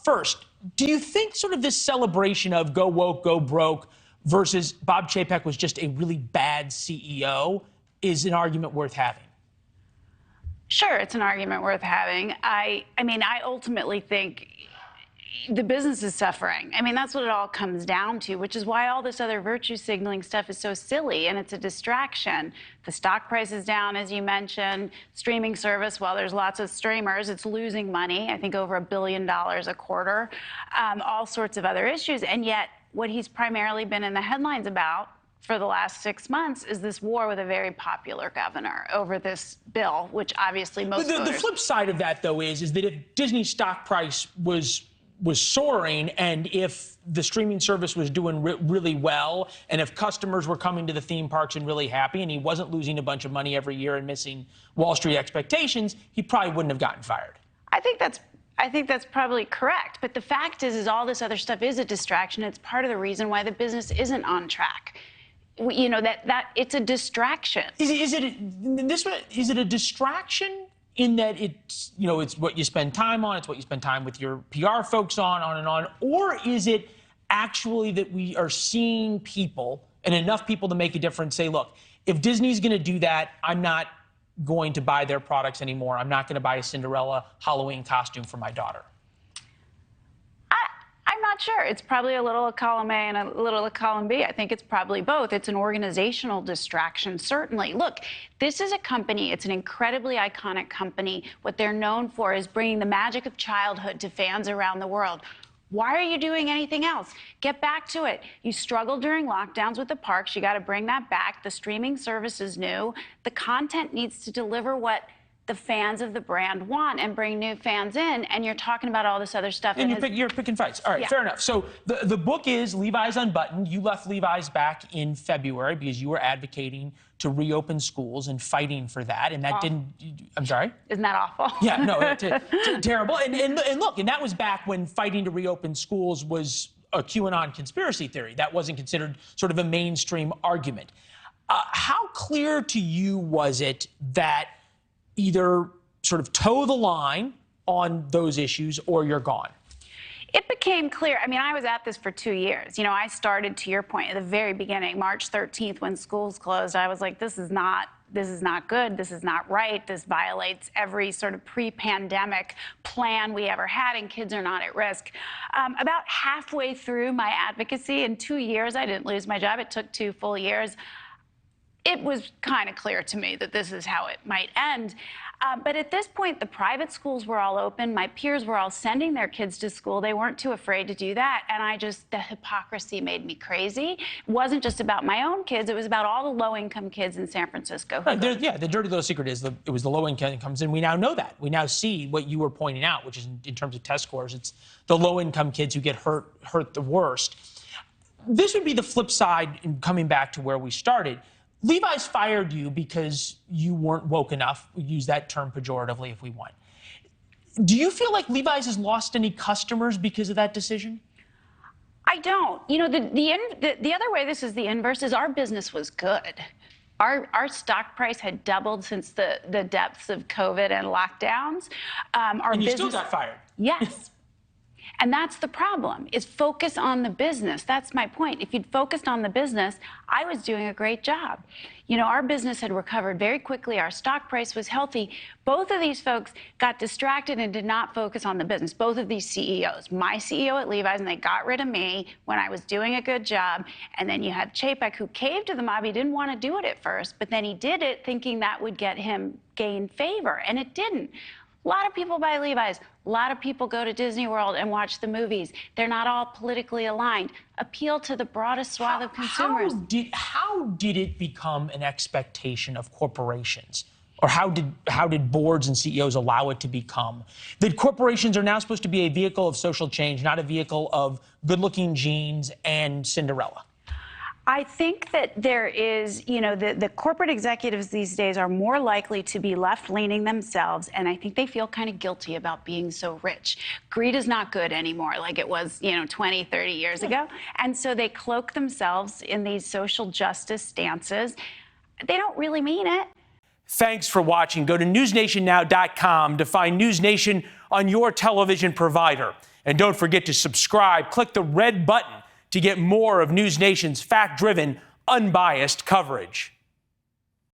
First, do you think sort of this celebration of go woke, go broke versus Bob Chapeck was just a really bad CEO is an argument worth having? Sure, it's an argument worth having. I mean, I ultimately think the business is suffering. I mean, that's what it all comes down to, which is why all this other virtue signaling stuff is so silly, and it's a distraction. The stock price is down, as you mentioned. Streaming service, well, there's lots of streamers. It's losing money, I think over $1 billion a quarter. All sorts of other issues, and yet what he's primarily been in the headlines about for the last 6 months is this war with a very popular governor over this bill, which obviously most voters... The flip side of that, though, is that if Disney's stock price was soaring, and if the streaming service was doing really well, and if customers were coming to the theme parks and really happy, and he wasn't losing a bunch of money every year and missing Wall Street expectations, he probably wouldn't have gotten fired. I think that's probably correct. But the fact is all this other stuff is a distraction. It's part of the reason why the business isn't on track. You know, that it's a distraction. Is it a distraction in that it's, you know, it's what you spend time on, it's what you spend time with your PR folks on and on, or is it actually that we are seeing people, and enough people to make a difference, say, look, if Disney's going to do that, I'm not going to buy their products anymore. I'm not going to buy a Cinderella Halloween costume for my daughter. I'm not sure. It's probably a little of column A and a little of column B. I think it's probably both. It's an organizational distraction, certainly. Look, this is a company. It's an incredibly iconic company. What they're known for is bringing the magic of childhood to fans around the world. Why are you doing anything else? Get back to it. You struggled during lockdowns with the parks. You got to bring that back. The streaming service is new. The content needs to deliver what the fans of the brand want and bring new fans in, and you're talking about all this other stuff. And you're picking fights. All right, yeah. Fair enough. So the book is Levi's Unbuttoned. You left Levi's back in February because you were advocating to reopen schools and fighting for that, and that didn't... I'm sorry? Isn't that awful? Yeah, no, terrible. And look, and that was back when fighting to reopen schools was a QAnon conspiracy theory. That wasn't considered sort of a mainstream argument. How clear to you was it that either sort of toe the line on those issues or you're gone? It became clear. I mean, I was at this for 2 years. You know, I started, to your point, at the very beginning, March 13th, when schools closed. I was like, this is not good. This is not right. This violates every sort of pre-pandemic plan we ever had, and kids are not at risk. About halfway through my advocacy, in 2 years, I didn't lose my job. It took 2 full years. It was kind of clear to me that this is how it might end. But at this point, the private schools were all open. My peers were all sending their kids to school. They weren't too afraid to do that. And the hypocrisy made me crazy. It wasn't just about my own kids. It was about all the low-income kids in San Francisco. Yeah, the dirty little secret is it was the low-income incomes, and we now know that. We now see what you were pointing out, which is in terms of test scores, it's the low-income kids who get hurt the worst. This would be the flip side in coming back to where we started. Levi's fired you because you weren't woke enough. We use that term pejoratively if we want. Do you feel like Levi's has lost any customers because of that decision? I don't. You know, the other way this is the inverse is our business was good. Our stock price had doubled since the depths of COVID and lockdowns. And you still got fired. Yes. And that's the problem, is focus on the business. That's my point. If you'd focused on the business, I was doing a great job. You know, our business had recovered very quickly. Our stock price was healthy. Both of these folks got distracted and did not focus on the business. Both of these CEOs. My CEO at Levi's, and they got rid of me when I was doing a good job. And then you had Chapek, who caved to the mob. He didn't want to do it at first, but then he did it thinking that would get him gain favor, and it didn't. A lot of people buy Levi's. A lot of people go to Disney World and watch the movies. They're not all politically aligned. Appeal to the broadest swath of consumers. How did it become an expectation of corporations? Or how did boards and CEOs allow it to become that corporations are now supposed to be a vehicle of social change, not a vehicle of good-looking jeans and Cinderella? I think that there is, you know, the corporate executives these days are more likely to be left-leaning themselves, and I think they feel kind of guilty about being so rich. Greed is not good anymore like it was, you know, 20, 30 years ago. And so they cloak themselves in these social justice stances. They don't really mean it. Thanks for watching. Go to newsnationnow.com to find NewsNation on your television provider. And don't forget to subscribe. Click the red button to get more of NewsNation's fact-driven, unbiased coverage.